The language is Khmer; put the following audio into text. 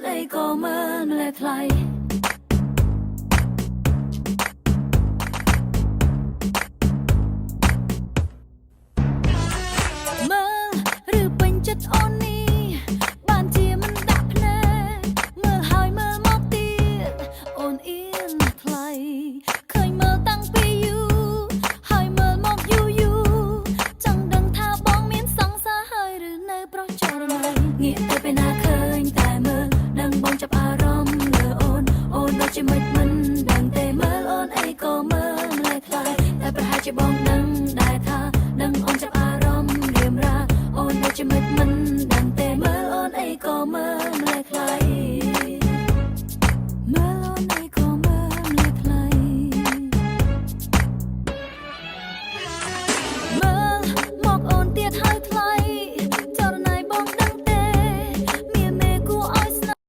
អីក៏មើលម្លែថ្លៃមើលឬពេញចិត្តអូននេះបានជាមិនដាក់ភ្នែកមើលហើយមើលមកទៀតអូនអៀនថ្លៃឃើញមើលតាំងពីយូរហើយមើលមកយូរយូរចង់ដឹងថាបងមានសង្សារហើយឬនៅប្រុសចរណៃងាកទៅពេលណាឃើញតែមើលដឹងបងចាប់អារម្មណ៍លើអូនដូចជាមិនដឹងទេមើលអូនអីក៏មើលម្លែថ្លៃតែប្រហែលជាបងដឹងដែរថាដឹងអូនចាប់អារម្មណ៍រៀមរាអូនដូចជាមិនដឹងទេមើលអូនអីក៏មើលម្លែថ្លៃ